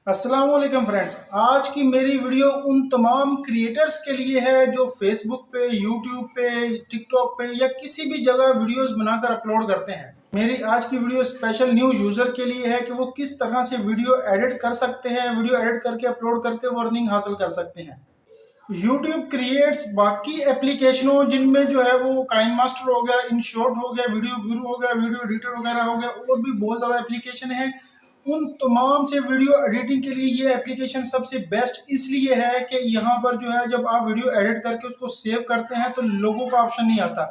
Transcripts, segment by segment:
अस्सलाम वालेकुम फ्रेंड्स। आज की मेरी वीडियो उन तमाम क्रिएटर्स के लिए है जो फेसबुक पे, यूट्यूब पे, टिकटॉक पे या किसी भी जगह वीडियोस बनाकर अपलोड करते हैं। मेरी आज की वीडियो स्पेशल न्यू यूजर के लिए है कि वो किस तरह से वीडियो एडिट कर सकते हैं, वीडियो एडिट करके अपलोड करके वो अर्निंग हासिल कर सकते हैं। यूट्यूब क्रिएट्स बाकी एप्लीकेशनों जिनमें जो है वो काइन मास्टर हो गया, इन शॉर्ट हो गया, वीडियो गुरु हो गया, वीडियो एडिटर वगैरह हो गया, और भी बहुत ज़्यादा एप्लीकेशन है। उन तमाम से वीडियो एडिटिंग के लिए ये एप्लीकेशन सबसे बेस्ट इसलिए है कि यहाँ पर जो है जब आप वीडियो एडिट करके उसको सेव करते हैं तो लोगों का ऑप्शन नहीं आता।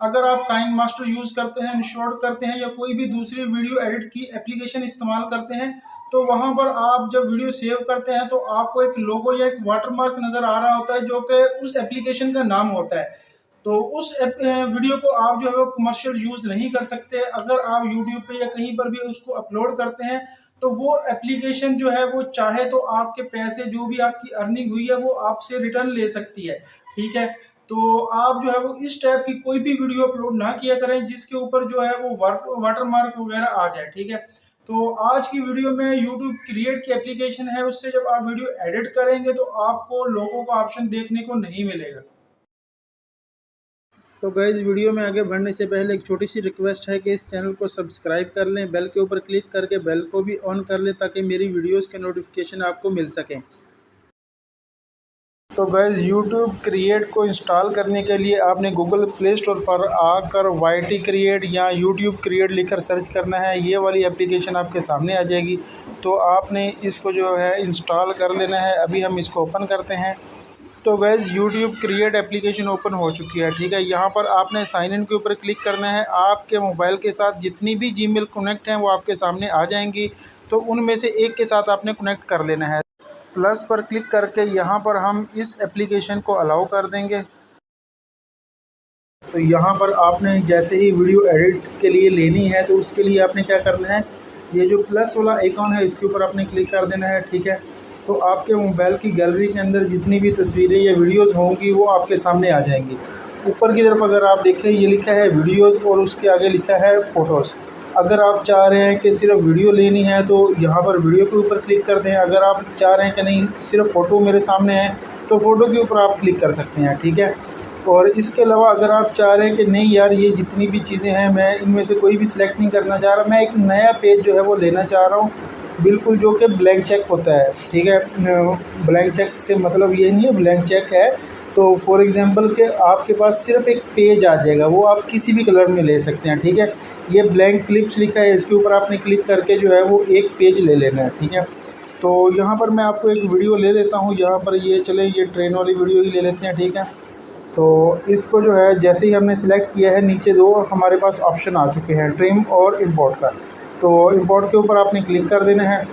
अगर आप काइन मास्टर यूज़ करते हैं, इंशॉर्ट करते हैं या कोई भी दूसरी वीडियो एडिट की एप्लीकेशन इस्तेमाल करते हैं तो वहां पर आप जब वीडियो सेव करते हैं तो आपको एक लोगो या एक वाटरमार्क नज़र आ रहा होता है जो कि उस एप्लीकेशन का नाम होता है। तो उस वीडियो को आप जो है वो कमर्शियल यूज़ नहीं कर सकते। अगर आप यूट्यूब पे या कहीं पर भी उसको अपलोड करते हैं तो वो एप्लीकेशन जो है वो चाहे तो आपके पैसे जो भी आपकी अर्निंग हुई है वो आपसे रिटर्न ले सकती है। ठीक है, तो आप जो है वो इस टाइप की कोई भी वीडियो अपलोड ना किया करें जिसके ऊपर जो है वो वाटरमार्क वगैरह आ जाए। ठीक है, तो आज की वीडियो में यूट्यूब क्रिएट की एप्लीकेशन है, उससे जब आप वीडियो एडिट करेंगे तो आपको लोगों का ऑप्शन देखने को नहीं मिलेगा। तो गाइस, वीडियो में आगे बढ़ने से पहले एक छोटी सी रिक्वेस्ट है कि इस चैनल को सब्सक्राइब कर लें, बेल के ऊपर क्लिक करके बेल को भी ऑन कर लें ताकि मेरी वीडियोस के नोटिफिकेशन आपको मिल सकें। तो गाइस, यूट्यूब क्रिएट को इंस्टॉल करने के लिए आपने गूगल प्ले स्टोर पर आकर YT क्रिएट या यूट्यूब क्रिएट लिखकर सर्च करना है। ये वाली एप्लीकेशन आपके सामने आ जाएगी, तो आपने इसको जो है इंस्टॉल कर लेना है। अभी हम इसको ओपन करते हैं। तो guys, YouTube create application open हो चुकी है। ठीक है, यहाँ पर आपने साइन इन के ऊपर क्लिक करना है। आपके मोबाइल के साथ जितनी भी जीमेल कनेक्ट हैं वो आपके सामने आ जाएंगी, तो उनमें से एक के साथ आपने कनेक्ट कर लेना है। प्लस पर क्लिक करके यहाँ पर हम इस एप्लीकेशन को अलाउ कर देंगे। तो यहाँ पर आपने जैसे ही वीडियो एडिट के लिए लेनी है तो उसके लिए आपने क्या करना है, ये जो प्लस वाला आइकॉन है इसके ऊपर आपने क्लिक कर देना है। ठीक है, तो आपके मोबाइल की गैलरी के अंदर जितनी भी तस्वीरें या वीडियोज़ होंगी वो आपके सामने आ जाएंगी। ऊपर की तरफ अगर आप देखें, ये लिखा है वीडियोज़ और उसके आगे लिखा है फ़ोटोज़। अगर आप चाह रहे हैं कि सिर्फ वीडियो लेनी है तो यहाँ पर वीडियो के ऊपर क्लिक कर दें। अगर आप चाह रहे हैं कि नहीं सिर्फ फ़ोटो मेरे सामने है तो फ़ोटो के ऊपर आप क्लिक कर सकते हैं। ठीक है, और इसके अलावा अगर आप चाह रहे हैं कि नहीं यार ये जितनी भी चीज़ें हैं मैं इनमें से कोई भी सिलेक्ट नहीं करना चाह रहा, मैं एक नया पेज जो है वो लेना चाह रहा हूँ, बिल्कुल जो कि ब्लैंक चेक होता है। ठीक है, ब्लैंक चेक से मतलब ये नहीं है, ब्लैंक चेक है तो फॉर एग्जांपल के आपके पास सिर्फ एक पेज आ जाएगा, वो आप किसी भी कलर में ले सकते हैं। ठीक है, ये ब्लैंक क्लिप्स लिखा है, इसके ऊपर आपने क्लिक करके जो है वो एक पेज ले लेना है। ठीक है, तो यहाँ पर मैं आपको एक वीडियो ले देता हूँ। यहाँ पर ये चले, ये ट्रेन वाली वीडियो ही ले लेते हैं। ठीक है, तो इसको जो है जैसे ही हमने सिलेक्ट किया है, नीचे दो हमारे पास ऑप्शन आ चुके हैं, ट्रिम और इंपोर्ट का। तो इंपोर्ट के ऊपर आपने क्लिक कर देना है।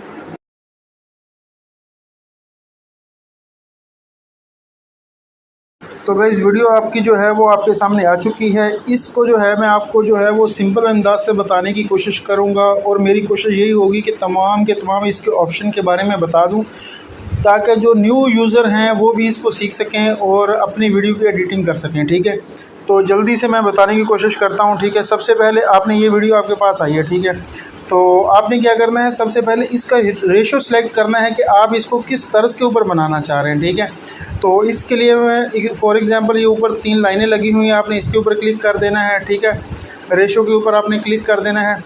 तो गाइस, वीडियो आपकी जो है वो आपके सामने आ चुकी है। इसको जो है मैं आपको जो है वो सिंपल अंदाज से बताने की कोशिश करूँगा और मेरी कोशिश यही होगी कि तमाम के तमाम इसके ऑप्शन के बारे में बता दूँ ताकि जो न्यू यूज़र हैं वो भी इसको सीख सकें और अपनी वीडियो की एडिटिंग कर सकें। ठीक है, तो जल्दी से मैं बताने की कोशिश करता हूँ। ठीक है, सबसे पहले आपने ये वीडियो आपके पास आई है। ठीक है, तो आपने क्या करना है, सबसे पहले इसका रेशो सेलेक्ट करना है कि आप इसको किस तर्ज के ऊपर बनाना चाह रहे हैं। ठीक है, तो इसके लिए मैं फॉर एग्ज़ाम्पल ये ऊपर 3 लाइनें लगी हुई हैं, आपने इसके ऊपर क्लिक कर देना है। ठीक है, रेशो के ऊपर आपने क्लिक कर देना है।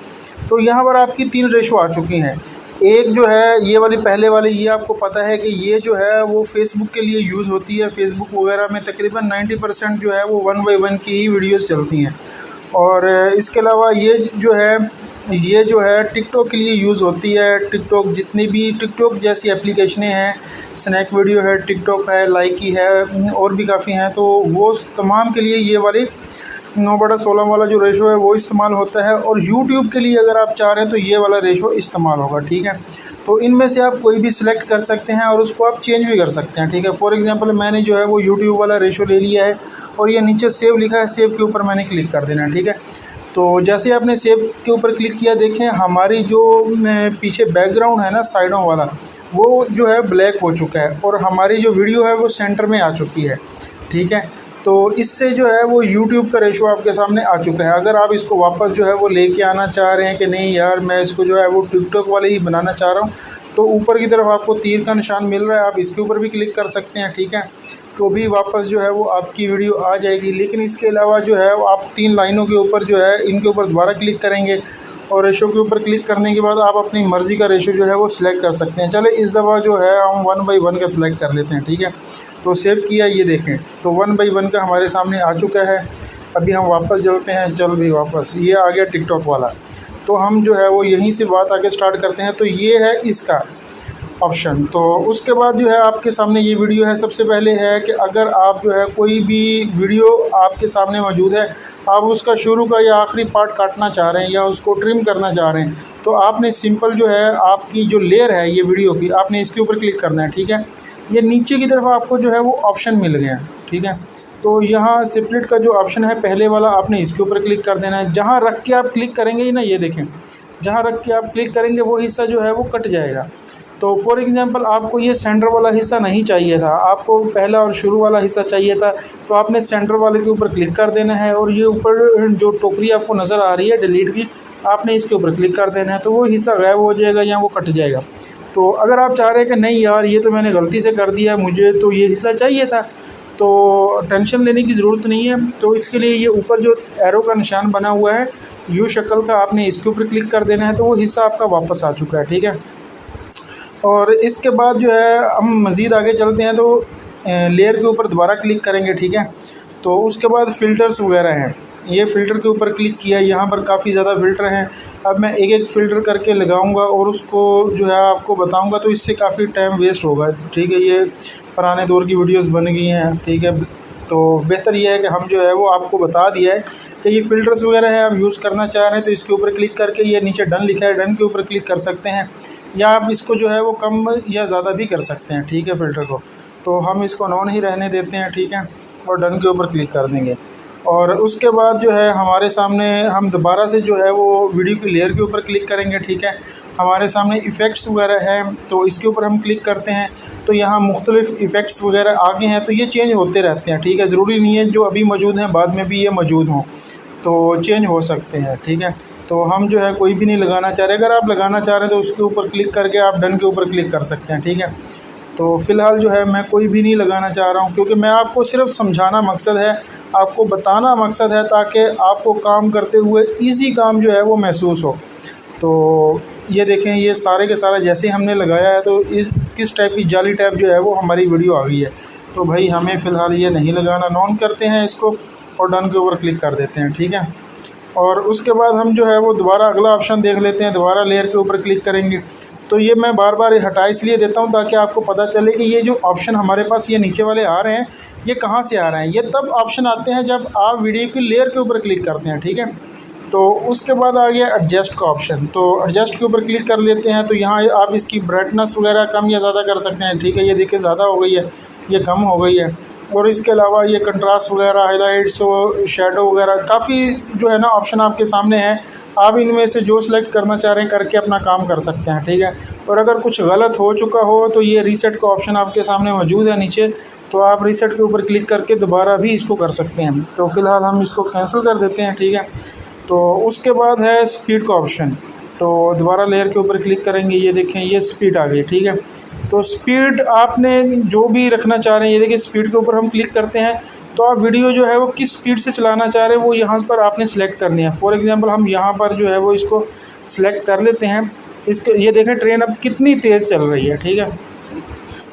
तो यहाँ पर आपकी 3 रेशो आ चुकी हैं। एक जो है ये वाली पहले वाली, ये आपको पता है कि ये जो है वो फेसबुक के लिए यूज़ होती है। फेसबुक वगैरह में तकरीबन 90% जो है वो 1 बाय 1 की ही वीडियोस चलती हैं। और इसके अलावा ये जो है टिकटॉक के लिए यूज़ होती है। टिकटॉक जितनी भी टिकटॉक जैसी एप्लीकेशनें हैं, स्नैक वीडियो है, टिकटॉक है, लाइकी है, और भी काफ़ी हैं, तो वो तमाम के लिए ये वाली 9/16 वाला जो रेशो है वो इस्तेमाल होता है। और यूट्यूब के लिए अगर आप चाह रहे हैं तो ये वाला रेशो इस्तेमाल होगा। ठीक है, तो इनमें से आप कोई भी सिलेक्ट कर सकते हैं और उसको आप चेंज भी कर सकते हैं। ठीक है, फॉर एग्जांपल मैंने जो है वो यूट्यूब वाला रेशो ले लिया है और ये नीचे सेव लिखा है, सेव के ऊपर मैंने क्लिक कर देना है। ठीक है, तो जैसे आपने सेव के ऊपर क्लिक किया, देखें हमारी जो पीछे बैकग्राउंड है ना साइडों वाला, वो जो है ब्लैक हो चुका है और हमारी जो वीडियो है वो सेंटर में आ चुकी है। ठीक है, तो इससे जो है वो यूट्यूब का रेशो आपके सामने आ चुका है। अगर आप इसको वापस जो है वो लेके आना चाह रहे हैं कि नहीं यार मैं इसको जो है वो टिकटॉक वाले ही बनाना चाह रहा हूँ, तो ऊपर की तरफ आपको तीर का निशान मिल रहा है, आप इसके ऊपर भी क्लिक कर सकते हैं, ठीक है। तो भी वापस जो है वो आपकी वीडियो आ जाएगी। लेकिन इसके अलावा जो है आप 3 लाइनों के ऊपर जो है इनके ऊपर दोबारा क्लिक करेंगे और रेशो के ऊपर क्लिक करने के बाद आप अपनी मर्ज़ी का रेशो जो है वो सिलेक्ट कर सकते हैं। चले इस दफ़ा जो है हम 1 बाई 1 का सिलेक्ट कर लेते हैं, ठीक है। तो सेव किया, ये देखें तो 1 बाई 1 का हमारे सामने आ चुका है। अभी हम वापस चलते हैं, चल भी वापस, ये आ गया टिकटॉक वाला। तो हम जो है वो यहीं से बात आगे स्टार्ट करते हैं। तो ये है इसका ऑप्शन। तो उसके बाद जो है आपके सामने ये वीडियो है। सबसे पहले है कि अगर आप जो है कोई भी वीडियो आपके सामने मौजूद है, आप उसका शुरू का या आखिरी पार्ट काटना चाह रहे हैं या उसको ट्रिम करना चाह रहे हैं, तो आपने सिंपल जो है आपकी जो लेयर है ये वीडियो की, आपने इसके ऊपर क्लिक करना है, ठीक है। ये नीचे की तरफ आपको जो है वो ऑप्शन मिल गया है, ठीक है। तो यहाँ स्प्लिट का जो ऑप्शन है पहले वाला, आपने इसके ऊपर क्लिक कर देना है। जहाँ रख के आप क्लिक करेंगे ना, ये देखें, जहाँ रख के आप क्लिक करेंगे वो हिस्सा जो है वो कट जाएगा। तो फॉर एग्ज़ाम्पल आपको ये सेंटर वाला हिस्सा नहीं चाहिए था, आपको पहला और शुरू वाला हिस्सा चाहिए था, तो आपने सेंटर वाले के ऊपर क्लिक कर देना है और ये ऊपर जो टोकरी आपको नज़र आ रही है डिलीट की, आपने इसके ऊपर क्लिक कर देना है। तो वो हिस्सा गायब हो जाएगा या वो कट जाएगा। तो अगर आप चाह रहे हैं कि नहीं यार ये तो मैंने गलती से कर दिया, मुझे तो ये हिस्सा चाहिए था, तो टेंशन लेने की ज़रूरत नहीं है। तो इसके लिए ये ऊपर जो एरो का निशान बना हुआ है यू शक्ल का, आपने इसके ऊपर क्लिक कर देना है, तो वो हिस्सा आपका वापस आ चुका है, ठीक है। और इसके बाद जो है हम मज़ीद आगे चलते हैं। तो लेयर के ऊपर दोबारा क्लिक करेंगे, ठीक है। तो उसके बाद फ़िल्टर्स वगैरह हैं, ये फ़िल्टर के ऊपर क्लिक किया, यहाँ पर काफ़ी ज़्यादा फ़िल्टर हैं। अब मैं एक एक फ़िल्टर करके लगाऊंगा और उसको जो है आपको बताऊंगा, तो इससे काफ़ी टाइम वेस्ट होगा, ठीक है। ये पुराने दौर की वीडियोस बन गई हैं, ठीक है। तो बेहतर ये है कि हम जो है वो आपको बता दिया है कि ये फ़िल्टर्स वगैरह है, आप यूज़ करना चाह रहे हैं तो इसके ऊपर क्लिक करके, ये नीचे डन लिखा है, डन के ऊपर क्लिक कर सकते हैं, या आप इसको जो है वो कम या ज़्यादा भी कर सकते हैं, ठीक है, फ़िल्टर को। तो हम इसको नॉन ही रहने देते हैं, ठीक है, और डन के ऊपर क्लिक कर देंगे। और उसके बाद जो है हमारे सामने हम दोबारा से जो है वो वीडियो की लेयर के ऊपर क्लिक करेंगे, ठीक है। हमारे सामने इफ़ेक्ट्स वगैरह हैं, तो इसके ऊपर हम क्लिक करते हैं, तो यहाँ मुख्तलिफ़ इफ़ेक्ट्स वगैरह आगे हैं, तो ये चेंज होते रहते हैं, ठीक है। ज़रूरी नहीं है जो अभी मौजूद हैं बाद में भी ये मौजूद हों, तो चेंज हो सकते हैं, ठीक है। तो हम जो है कोई भी नहीं लगाना चाह रहे। अगर आप लगाना चाह रहे हैं तो उसके ऊपर क्लिक करके आप डन के ऊपर क्लिक कर सकते हैं, ठीक है। तो फ़िलहाल जो है मैं कोई भी नहीं लगाना चाह रहा हूँ, क्योंकि मैं आपको सिर्फ समझाना मकसद है, आपको बताना मकसद है, ताकि आपको काम करते हुए इजी काम जो है वो महसूस हो। तो ये देखें, ये सारे के सारा जैसे ही हमने लगाया है तो इस किस टाइप की जाली टाइप जो है वो हमारी वीडियो आ गई है। तो भाई हमें फ़िलहाल ये नहीं लगाना, नॉन करते हैं इसको और डन के ऊपर क्लिक कर देते हैं, ठीक है। और उसके बाद हम जो है वो दोबारा अगला ऑप्शन देख लेते हैं, दोबारा लेयर के ऊपर क्लिक करेंगे। तो ये मैं बार बार हटा इसलिए देता हूँ ताकि आपको पता चले कि ये जो ऑप्शन हमारे पास ये नीचे वाले आ रहे हैं ये कहाँ से आ रहे हैं। ये तब ऑप्शन आते हैं जब आप वीडियो की लेयर के ऊपर क्लिक करते हैं, ठीक है। तो उसके बाद आ गया एडजस्ट का ऑप्शन, तो एडजस्ट के ऊपर क्लिक कर लेते हैं। तो यहाँ आप इसकी ब्राइटनेस वगैरह कम या ज़्यादा कर सकते हैं, ठीक है। ये देखिए ज़्यादा हो गई है, ये कम हो गई है। और इसके अलावा ये कंट्रास्ट वगैरह, हाइलाइट्स और शेडो वगैरह काफ़ी जो है ना ऑप्शन आपके सामने हैं। आप इनमें से जो सिलेक्ट करना चाह रहे हैं करके अपना काम कर सकते हैं, ठीक है। और अगर कुछ गलत हो चुका हो तो ये रीसेट का ऑप्शन आपके सामने मौजूद है नीचे, तो आप रीसेट के ऊपर क्लिक करके दोबारा भी इसको कर सकते हैं। तो फ़िलहाल हम इसको कैंसिल कर देते हैं, ठीक है। तो उसके बाद है स्पीड का ऑप्शन, तो दोबारा लेयर के ऊपर क्लिक करेंगे, ये देखें ये स्पीड आ गई, ठीक है। तो स्पीड आपने जो भी रखना चाह रहे हैं, ये देखिए स्पीड के ऊपर हम क्लिक करते हैं तो आप वीडियो जो है वो किस स्पीड से चलाना चाह रहे हैं वो यहाँ पर आपने सेलेक्ट करनी है। फॉर एग्जांपल हम यहाँ पर जो है वो इसको सिलेक्ट कर लेते हैं। इसके ये देखें ट्रेन अब कितनी तेज़ चल रही है, ठीक है।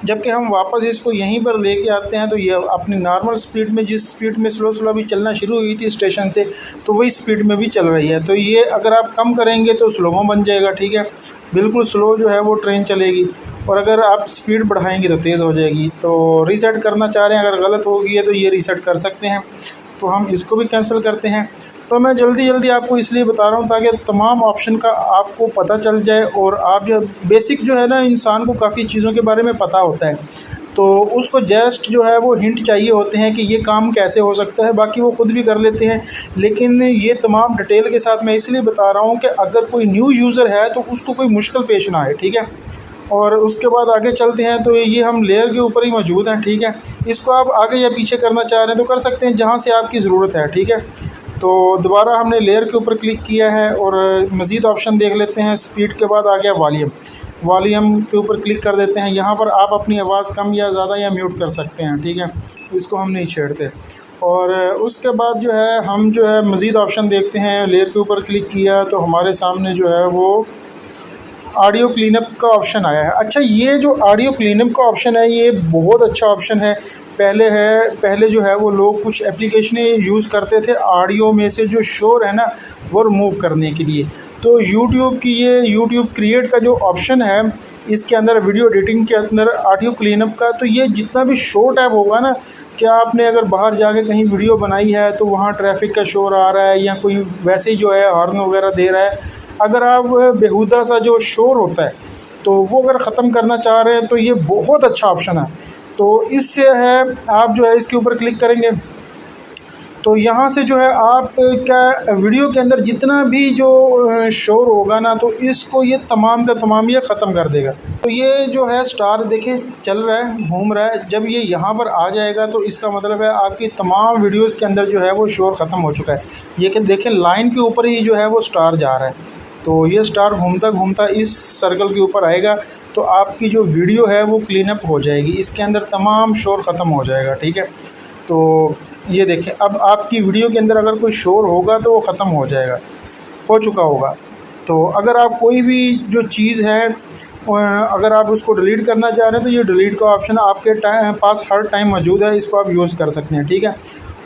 जबकि हम वापस इसको यहीं पर लेके आते हैं तो ये अपनी नॉर्मल स्पीड में, जिस स्पीड में स्लो स्लो अभी चलना शुरू हुई थी स्टेशन से, तो वही स्पीड में भी चल रही है। तो ये अगर आप कम करेंगे तो स्लोमो बन जाएगा, ठीक है। बिल्कुल स्लो जो है वो ट्रेन चलेगी, और अगर आप स्पीड बढ़ाएंगे तो तेज़ हो जाएगी। तो रीसेट करना चाह रहे हैं, अगर गलत हो गई है तो ये रीसेट कर सकते हैं। तो हम इसको भी कैंसिल करते हैं। तो मैं जल्दी जल्दी आपको इसलिए बता रहा हूँ ताकि तमाम ऑप्शन का आपको पता चल जाए, और आप जो बेसिक जो है ना, इंसान को काफ़ी चीज़ों के बारे में पता होता है, तो उसको जस्ट जो है वो हिंट चाहिए होते हैं कि ये काम कैसे हो सकता है, बाकी वो खुद भी कर लेते हैं। लेकिन ये तमाम डिटेल के साथ मैं इसलिए बता रहा हूँ कि अगर कोई न्यू यूज़र है तो उसको कोई मुश्किल पेश ना आए, ठीक है। और उसके बाद आगे चलते हैं तो ये हम लेयर के ऊपर ही मौजूद हैं, ठीक है। इसको आप आगे या पीछे करना चाह रहे हैं तो कर सकते हैं, जहाँ से आपकी ज़रूरत है, ठीक है। तो दोबारा हमने लेयर के ऊपर क्लिक किया है और मज़ीद ऑप्शन देख लेते हैं। स्पीड के बाद आ गया वॉल्यूम, वॉल्यूम के ऊपर क्लिक कर देते हैं। यहाँ पर आप अपनी आवाज़ कम या ज़्यादा या म्यूट कर सकते हैं, ठीक है। इसको हम नहीं छेड़ते। और उसके बाद जो है हम जो है मज़ीद ऑप्शन देखते हैं। लेयर के ऊपर क्लिक किया तो हमारे सामने जो है वो ऑडियो क्लीनअप का ऑप्शन आया है। अच्छा, ये जो ऑडियो क्लीनअप का ऑप्शन है ये बहुत अच्छा ऑप्शन है। पहले जो है वो लोग कुछ एप्लीकेशनें यूज़ करते थे ऑडियो में से जो शोर है ना वो रिमूव करने के लिए। तो यूट्यूब की ये यूट्यूब क्रिएट का जो ऑप्शन है इसके अंदर वीडियो एडिटिंग के अंदर ऑडियो क्लीनअप का, तो ये जितना भी शोर टैब होगा ना, क्या आपने अगर बाहर जाके कहीं वीडियो बनाई है तो वहाँ ट्रैफिक का शोर आ रहा है या कोई वैसे ही जो है हॉर्न वगैरह दे रहा है, अगर आप बेहुदा सा जो शोर होता है तो वो अगर ख़त्म करना चाह रहे हैं तो ये बहुत अच्छा ऑप्शन है। तो इससे है आप जो है इसके ऊपर क्लिक करेंगे तो यहाँ से जो है आप क्या वीडियो के अंदर जितना भी जो शोर होगा ना तो इसको ये तमाम का तमाम ये ख़त्म कर देगा। तो ये जो है स्टार देखें चल रहा है, घूम रहा है। जब ये यहाँ पर आ जाएगा तो इसका मतलब है आपकी तमाम वीडियोस के अंदर जो है वो शोर ख़त्म हो चुका है। ये कि देखें लाइन के ऊपर ही जो है वो स्टार जा रहा है, तो ये स्टार घूमता घूमता इस सर्कल के ऊपर आएगा तो आपकी जो वीडियो है वो क्लीनअप हो जाएगी, इसके अंदर तमाम शोर ख़त्म हो जाएगा, ठीक है। तो ये देखें अब आपकी वीडियो के अंदर अगर कोई शोर होगा तो वो ख़त्म हो जाएगा, हो चुका होगा। तो अगर आप कोई भी जो चीज़ है अगर आप उसको डिलीट करना चाह रहे हैं तो ये डिलीट का ऑप्शन आपके पास हर टाइम मौजूद है, इसको आप यूज़ कर सकते हैं, ठीक है।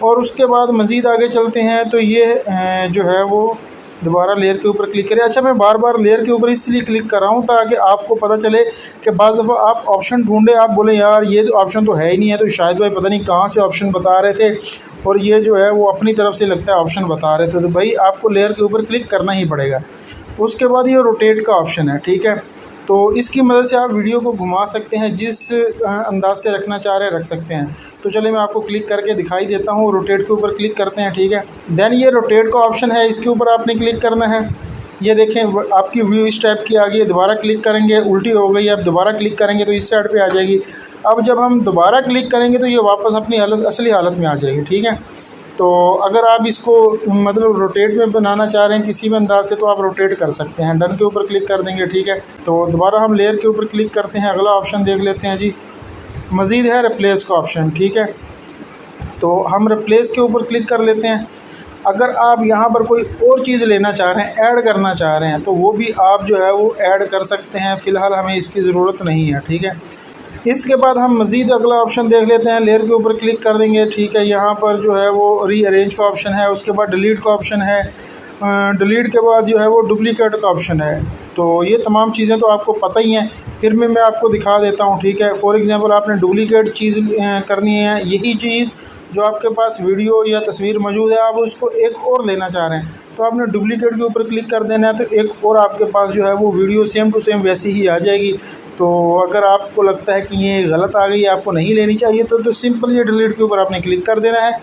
और उसके बाद मज़ीद आगे चलते हैं तो ये जो है वो दोबारा लेयर के ऊपर क्लिक करें। अच्छा, मैं बार बार लेयर के ऊपर इसलिए क्लिक कर रहा हूँ ताकि आपको पता चले कि बाज़ दफ़ा आप ऑप्शन ढूंढे, आप बोले यार ये ऑप्शन तो है ही नहीं है, तो शायद भाई पता नहीं कहाँ से ऑप्शन बता रहे थे और ये जो है वो अपनी तरफ से लगता है ऑप्शन बता रहे थे। तो भाई आपको लेयर के ऊपर क्लिक करना ही पड़ेगा। उसके बाद ये रोटेट का ऑप्शन है, ठीक है। तो इसकी मदद से आप वीडियो को घुमा सकते हैं, जिस अंदाज से रखना चाह रहे हैं रख सकते हैं। तो चलिए मैं आपको क्लिक करके दिखाई देता हूँ। रोटेट के ऊपर क्लिक करते हैं, ठीक है। देन ये रोटेट का ऑप्शन है, इसके ऊपर आपने क्लिक करना है। ये देखें आपकी वीडियो इस टाइप की आ गई है। दोबारा क्लिक करेंगे उल्टी हो गई, अब दोबारा क्लिक करेंगे तो इस साइड पे आ जाएगी। अब जब हम दोबारा क्लिक करेंगे तो ये वापस अपनी असली हालत में आ जाएगी, ठीक है। तो अगर आप इसको मतलब रोटेट में बनाना चाह रहे हैं किसी भी अंदाज से तो आप रोटेट कर सकते हैं। डन के ऊपर क्लिक कर देंगे, ठीक है। तो दोबारा हम लेयर के ऊपर क्लिक करते हैं, अगला ऑप्शन देख लेते हैं जी। मज़ीद है रिप्लेस का ऑप्शन, ठीक है। तो हम रिप्लेस के ऊपर क्लिक कर लेते हैं। अगर आप यहाँ पर कोई और चीज़ लेना चाह रहे हैं, ऐड करना चाह रहे हैं, तो वो भी आप जो है वो ऐड कर सकते हैं। फ़िलहाल हमें इसकी ज़रूरत नहीं है, ठीक है। इसके बाद हम मज़ीद अगला ऑप्शन देख लेते हैं। लेयर के ऊपर क्लिक कर देंगे, ठीक है। यहाँ पर जो है वो रीअरेंज का ऑप्शन है, उसके बाद डिलीट का ऑप्शन है, डिलीट के बाद जो है वो डुप्लीकेट का ऑप्शन है। तो ये तमाम चीज़ें तो आपको पता ही हैं, फिर मैं आपको दिखा देता हूँ, ठीक है। फॉर एग्ज़ाम्पल आपने डुप्लीकेट चीज़ करनी है, यही चीज़ जो आपके पास वीडियो या तस्वीर मौजूद है आप उसको एक और लेना चाह रहे हैं तो आपने डुप्लीकेट के ऊपर क्लिक कर देना है, तो एक और आपके पास जो है वो वीडियो सेम टू सेम वैसी ही आ जाएगी। तो अगर आपको लगता है कि ये गलत आ गई, आपको नहीं लेनी चाहिए तो सिंपल ये डिलीट के ऊपर आपने क्लिक कर देना है,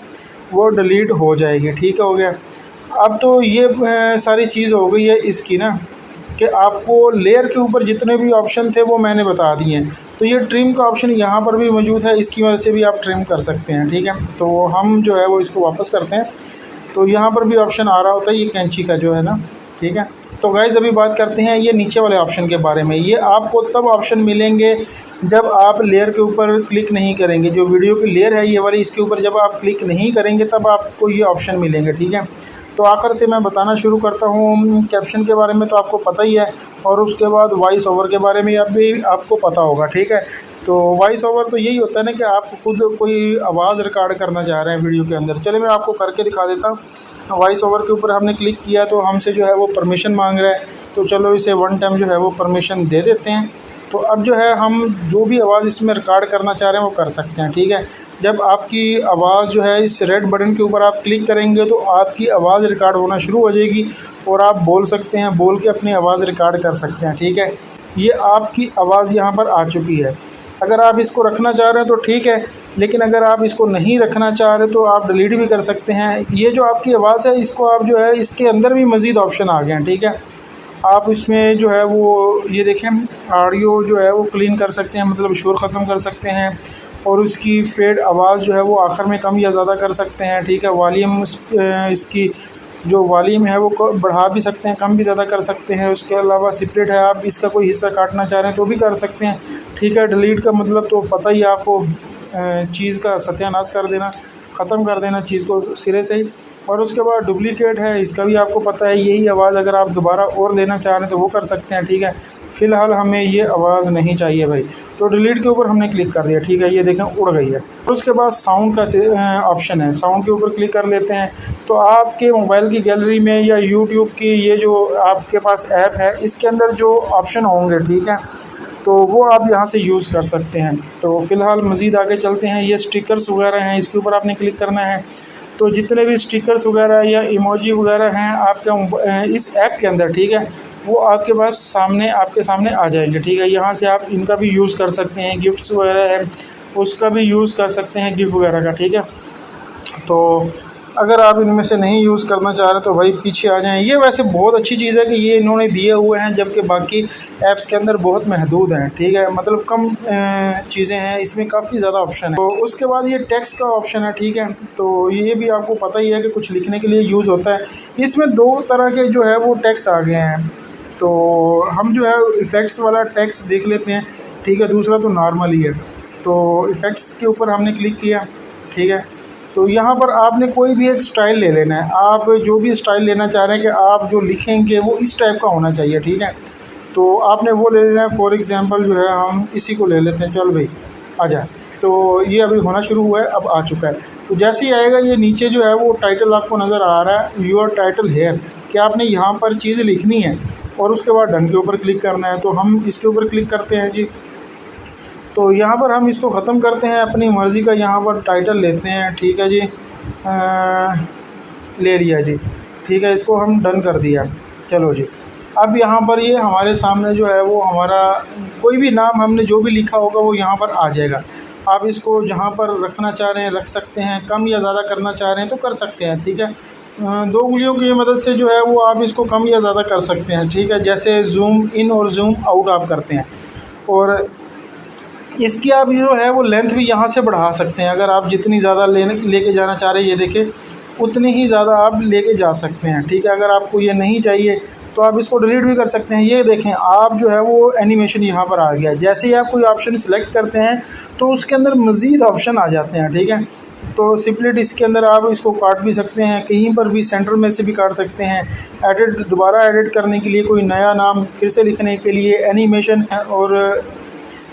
वो डिलीट हो जाएगी, ठीक हो गया। अब तो ये सारी चीज़ हो गई है इसकी ना, कि आपको लेयर के ऊपर जितने भी ऑप्शन थे वो मैंने बता दिए हैं। तो ये ट्रिम का ऑप्शन यहाँ पर भी मौजूद है, इसकी वजह से भी आप ट्रिम कर सकते हैं, ठीक है। तो हम जो है वो इसको वापस करते हैं। तो यहाँ पर भी ऑप्शन आ रहा होता है ये कैंची का जो है ना, ठीक है। तो गाइज़ अभी बात करते हैं ये नीचे वाले ऑप्शन के बारे में। ये आपको तब ऑप्शन मिलेंगे जब आप लेयर के ऊपर क्लिक नहीं करेंगे। जो वीडियो की लेयर है ये वाली, इसके ऊपर जब आप क्लिक नहीं करेंगे तब आपको ये ऑप्शन मिलेंगे, ठीक है। तो आखिर से मैं बताना शुरू करता हूँ। कैप्शन के बारे में तो आपको पता ही है, और उसके बाद वॉइस ओवर के बारे में अभी आपको पता होगा, ठीक है। तो वॉइस ओवर तो यही होता है ना कि आप खुद कोई आवाज़ रिकॉर्ड करना चाह रहे हैं वीडियो के अंदर। चलिए मैं आपको करके दिखा देता हूँ। वॉइस ओवर के ऊपर हमने क्लिक किया तो हमसे जो है वो परमिशन मांग रहा है, तो चलो इसे वन टाइम जो है वो परमिशन दे देते हैं। तो अब जो है हम जो भी आवाज़ इसमें रिकॉर्ड करना चाह रहे हैं वो कर सकते हैं, ठीक है। जब आपकी आवाज़ जो है इस रेड बटन के ऊपर आप क्लिक करेंगे तो आपकी आवाज़ रिकॉर्ड होना शुरू हो जाएगी और आप बोल सकते हैं, बोल के अपनी आवाज़ रिकॉर्ड कर सकते हैं, ठीक है। ये आपकी आवाज़ यहाँ पर आ चुकी है। अगर आप इसको रखना चाह रहे हैं तो ठीक है, लेकिन अगर आप इसको नहीं रखना चाह रहे तो आप डिलीट भी कर सकते हैं। ये जो आपकी आवाज़ है इसको आप जो है इसके अंदर भी मज़ीद ऑप्शन आ गए हैं, ठीक है। आप इसमें जो है वो ये देखें ऑडियो जो है वो क्लीन कर सकते हैं, मतलब शोर ख़त्म कर सकते हैं, और उसकी फेड आवाज़ जो है वो आखिर में कम या ज़्यादा कर सकते हैं, ठीक है। वॉल्यूम इसकी जो वॉल्यूम है वो बढ़ा भी सकते हैं, कम भी ज़्यादा कर सकते हैं। उसके अलावा सेपरेट है, आप इसका कोई हिस्सा काटना चाह रहे हैं तो भी कर सकते हैं, ठीक है। डिलीट का मतलब तो पता ही है आपको, चीज़ का सत्यानाश कर देना, ख़त्म कर देना चीज़ को सिरे से ही। और उसके बाद डुप्लीकेट है, इसका भी आपको पता है, यही आवाज़ अगर आप दोबारा और लेना चाह रहे हैं तो वो कर सकते हैं, ठीक है। फ़िलहाल हमें ये आवाज़ नहीं चाहिए भाई, तो डिलीट के ऊपर हमने क्लिक कर दिया, ठीक है। ये देखें उड़ गई है। और उसके बाद साउंड का ऑप्शन है, साउंड के ऊपर क्लिक कर लेते हैं तो आपके मोबाइल की गैलरी में या यूट्यूब की ये जो आपके पास ऐप है इसके अंदर जो ऑप्शन होंगे, ठीक है, तो वो आप यहाँ से यूज़ कर सकते हैं। तो फ़िलहाल मज़ीद आगे चलते हैं। ये स्टिकर्स वगैरह हैं, इसके ऊपर आपने क्लिक करना है। तो जितने भी स्टिकर्स वगैरह या इमोजी वगैरह हैं आपके इस ऐप के अंदर, ठीक है, वो आपके पास आपके सामने आ जाएंगे, ठीक है। यहाँ से आप इनका भी यूज़ कर सकते हैं, गिफ्ट्स वगैरह है उसका भी यूज़ कर सकते हैं, गिफ्ट वगैरह का, ठीक है। तो अगर आप इनमें से नहीं यूज़ करना चाह रहे तो भाई पीछे आ जाएं। ये वैसे बहुत अच्छी चीज़ है कि ये इन्होंने दिए हुए हैं, जबकि बाकी ऐप्स के अंदर बहुत महदूद हैं, ठीक है, मतलब कम चीज़ें हैं, इसमें काफ़ी ज़्यादा ऑप्शन है। तो उसके बाद ये टेक्स्ट का ऑप्शन है, ठीक है, तो ये भी आपको पता ही है कि कुछ लिखने के लिए यूज़ होता है। इसमें दो तरह के जो है वो टेक्स्ट आ गए हैं, तो हम जो है इफ़ेक्ट्स वाला टेक्स्ट देख लेते हैं, ठीक है। दूसरा तो नॉर्मल ही है, तो इफ़ेक्ट्स के ऊपर हमने क्लिक किया, ठीक है। तो यहाँ पर आपने कोई भी एक स्टाइल ले लेना है, आप जो भी स्टाइल लेना चाह रहे हैं कि आप जो लिखेंगे वो इस टाइप का होना चाहिए, ठीक है। तो आपने वो ले लेना है। फॉर एग्ज़ाम्पल जो है हम इसी को ले लेते हैं, चल भाई आ जाए। तो ये अभी होना शुरू हुआ है, अब आ चुका है। तो जैसे ही आएगा ये नीचे जो है वो टाइटल आपको नज़र आ रहा है, योर टाइटल हेयर, कि आपने यहाँ पर चीज़ लिखनी है और उसके बाद डन के ऊपर क्लिक करना है। तो हम इसके ऊपर क्लिक करते हैं जी। तो यहाँ पर हम इसको ख़त्म करते हैं, अपनी मर्ज़ी का यहाँ पर टाइटल लेते हैं, ठीक है जी। ले लिया जी, ठीक है, इसको हम डन कर दिया। चलो जी, अब यहाँ पर ये हमारे सामने जो है वो हमारा कोई भी नाम हमने जो भी लिखा होगा वो यहाँ पर आ जाएगा। आप इसको जहाँ पर रखना चाह रहे हैं रख सकते हैं, कम या ज़्यादा करना चाह रहे हैं तो कर सकते हैं, ठीक है। दो उंगलियों की मदद से जो है वो आप इसको कम या ज़्यादा कर सकते हैं, ठीक है। जैसे ज़ूम इन और ज़ूम आउट आप करते हैं, और इसकी आप जो है वो लेंथ भी यहाँ से बढ़ा सकते हैं। अगर आप जितनी ज़्यादा लेके जाना चाह रहे हैं, ये देखिए उतनी ही ज़्यादा आप लेके जा सकते हैं, ठीक है। अगर आपको ये नहीं चाहिए तो आप इसको डिलीट भी कर सकते हैं। ये देखें आप जो है वो एनिमेशन यहाँ पर आ गया। जैसे ही आप कोई ऑप्शन सेलेक्ट करते हैं तो उसके अंदर मज़ीद ऑप्शन आ जाते हैं, ठीक है। तो सिंपली इसके अंदर आप इसको काट भी सकते हैं, कहीं पर भी सेंटर में से भी काट सकते हैं। दोबारा एडिट करने के लिए, कोई नया नाम फिर से लिखने के लिए एनिमेशन है, और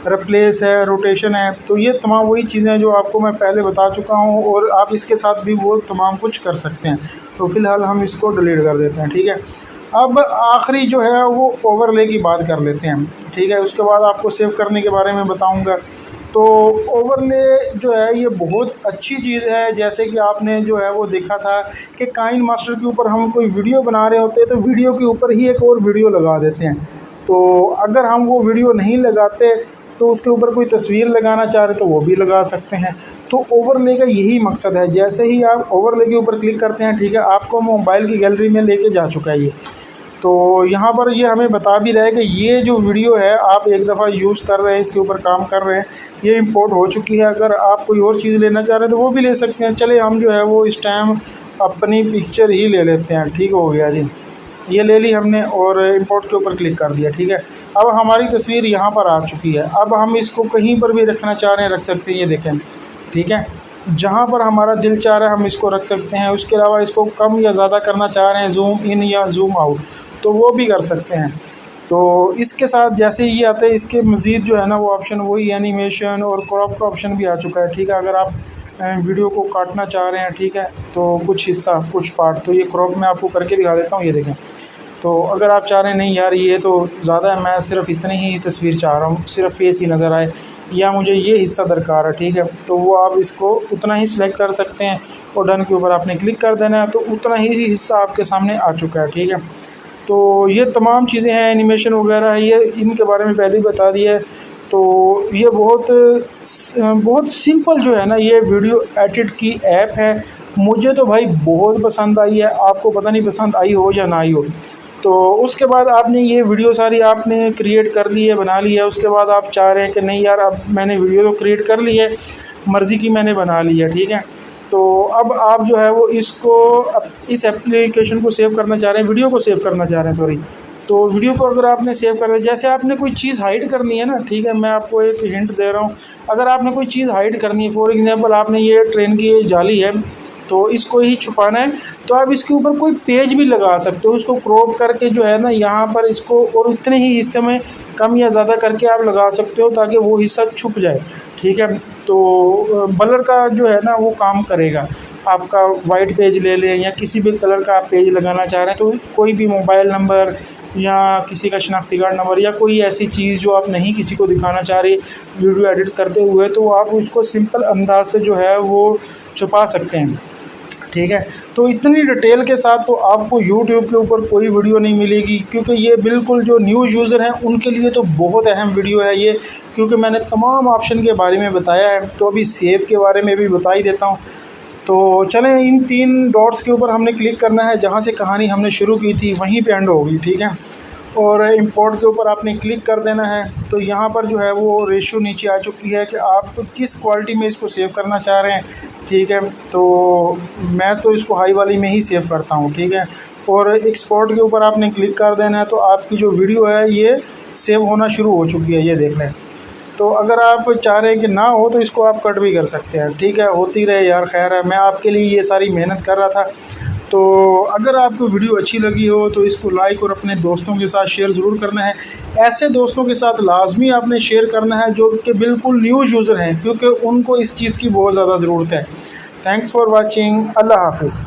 रिप्लेस है, रोटेशन है। तो ये तमाम वही चीज़ें हैं जो आपको मैं पहले बता चुका हूँ, और आप इसके साथ भी वो तमाम कुछ कर सकते हैं। तो फ़िलहाल हम इसको डिलीट कर देते हैं, ठीक है। अब आखिरी जो है वो ओवरले की बात कर लेते हैं, ठीक है। उसके बाद आपको सेव करने के बारे में बताऊँगा। तो ओवरले जो है ये बहुत अच्छी चीज़ है। जैसे कि आपने जो है वो देखा था कि काइन मास्टर के ऊपर हम कोई वीडियो बना रहे होते हैं तो वीडियो के ऊपर ही एक और वीडियो लगा देते हैं। तो अगर हम वो वीडियो नहीं लगाते तो उसके ऊपर कोई तस्वीर लगाना चाह रहे तो वो भी लगा सकते हैं। तो ओवरले का यही मकसद है। जैसे ही आप ओवरले के ऊपर क्लिक करते हैं, ठीक है, आपको मोबाइल की गैलरी में लेके जा चुका है ये। तो यहाँ पर ये हमें बता भी रहा है कि ये जो वीडियो है आप एक दफ़ा यूज़ कर रहे हैं, इसके ऊपर काम कर रहे हैं, ये इंपोर्ट हो चुकी है। अगर आप कोई और चीज़ लेना चाह रहे हैं तो वो भी ले सकते हैं। चले हम जो है वो इस टाइम अपनी पिक्चर ही ले लेते हैं, ठीक हो गया जी। ये ले ली हमने और इंपोर्ट के ऊपर क्लिक कर दिया, ठीक है। अब हमारी तस्वीर यहाँ पर आ चुकी है। अब हम इसको कहीं पर भी रखना चाह रहे हैं रख सकते हैं, ये देखें, ठीक है। जहाँ पर हमारा दिल चाह रहा है हम इसको रख सकते हैं। उसके अलावा इसको कम या ज़्यादा करना चाह रहे हैं, जूम इन या जूम आउट, तो वो भी कर सकते हैं। तो इसके साथ जैसे ही आते हैं इसके मज़ीद जो है ना वो ऑप्शन वही एनिमेशन और क्रॉप का ऑप्शन भी आ चुका है, ठीक है। अगर आप वीडियो को काटना चाह रहे हैं, ठीक है, तो कुछ हिस्सा कुछ पार्ट, तो ये क्रॉप मैं आपको करके दिखा देता हूँ, ये देखें। तो अगर आप चाह रहे हैं नहीं यार ये तो ज़्यादा है, मैं सिर्फ इतनी ही तस्वीर चाह रहा हूँ, सिर्फ फेस ही नज़र आए, या मुझे ये हिस्सा दरकार है, ठीक है, तो वो आप इसको उतना ही सिलेक्ट कर सकते हैं और डन के ऊपर आपने क्लिक कर देना है। तो उतना ही हिस्सा आपके सामने आ चुका है, ठीक है। तो ये तमाम चीज़ें हैं, एनिमेशन वगैरह, ये इनके बारे में पहले ही बता दिया है। तो ये बहुत सिंपल जो है ना ये वीडियो एडिट की ऐप है। मुझे तो भाई बहुत पसंद आई है, आपको पता नहीं पसंद आई हो या ना आई हो। तो उसके बाद आपने ये वीडियो सारी आपने क्रिएट कर ली है, बना ली है। उसके बाद आप चाह रहे हैं कि नहीं यार, अब मैंने वीडियो तो क्रिएट कर ली है, मर्ज़ी की मैंने बना ली है, ठीक है। तो अब आप जो है वो इसको इस एप्लीकेशन को सेव करना चाह रहे हैं, वीडियो को सेव करना चाह रहे हैं, सॉरी। तो वीडियो को अगर आपने सेव कर दिया, जैसे आपने कोई चीज़ हाइड करनी है ना, ठीक है, मैं आपको एक हिंट दे रहा हूँ। अगर आपने कोई चीज़ हाइड करनी है, फॉर एग्ज़ाम्पल आपने ये ट्रेन की ये जाली है, तो इसको ही छुपाना है, तो आप इसके ऊपर कोई पेज भी लगा सकते हो। उसको क्रॉप करके जो है ना, यहाँ पर इसको और उतने ही हिस्से में कम या ज़्यादा करके आप लगा सकते हो, ताकि वो हिस्सा छुप जाए, ठीक है। तो ब्लर का जो है ना वो काम करेगा। आपका वाइट पेज ले लें या किसी भी कलर का आप पेज लगाना चाह रहे हैं, तो कोई भी मोबाइल नंबर या किसी का शनाख्ती कार्ड नंबर या कोई ऐसी चीज़ जो आप नहीं किसी को दिखाना चाह रहे वीडियो एडिट करते हुए, तो आप उसको सिंपल अंदाज से जो है वो छुपा सकते हैं, ठीक है। तो इतनी डिटेल के साथ तो आपको यूट्यूब के ऊपर कोई वीडियो नहीं मिलेगी, क्योंकि ये बिल्कुल जो न्यू यूज़र हैं उनके लिए तो बहुत अहम वीडियो है ये, क्योंकि मैंने तमाम ऑप्शन के बारे में बताया है। तो अभी सेव के बारे में भी बता ही देता हूँ। तो चलें, इन 3 डॉट्स के ऊपर हमने क्लिक करना है, जहाँ से कहानी हमने शुरू की थी वहीं पे एंड होगी, ठीक है। और इंपोर्ट के ऊपर आपने क्लिक कर देना है। तो यहाँ पर जो है वो रेशियो नीचे आ चुकी है कि आप किस क्वालिटी में इसको सेव करना चाह रहे हैं, ठीक है। तो मैं तो इसको हाई वाली में ही सेव करता हूँ, ठीक है। और एक्सपोर्ट के ऊपर आपने क्लिक कर देना है, तो आपकी जो वीडियो है ये सेव होना शुरू हो चुकी है, ये देख लें। तो अगर आप चाह रहे हैं कि ना हो तो इसको आप कट भी कर सकते हैं, ठीक है। होती रहे यार, खैर है, मैं आपके लिए ये सारी मेहनत कर रहा था। तो अगर आपको वीडियो अच्छी लगी हो तो इसको लाइक और अपने दोस्तों के साथ शेयर ज़रूर करना है। ऐसे दोस्तों के साथ लाजमी आपने शेयर करना है जो कि बिल्कुल न्यू यूज़र हैं, क्योंकि उनको इस चीज़ की बहुत ज़्यादा ज़रूरत है। Thanks for watching. अल्लाह हाफिज़।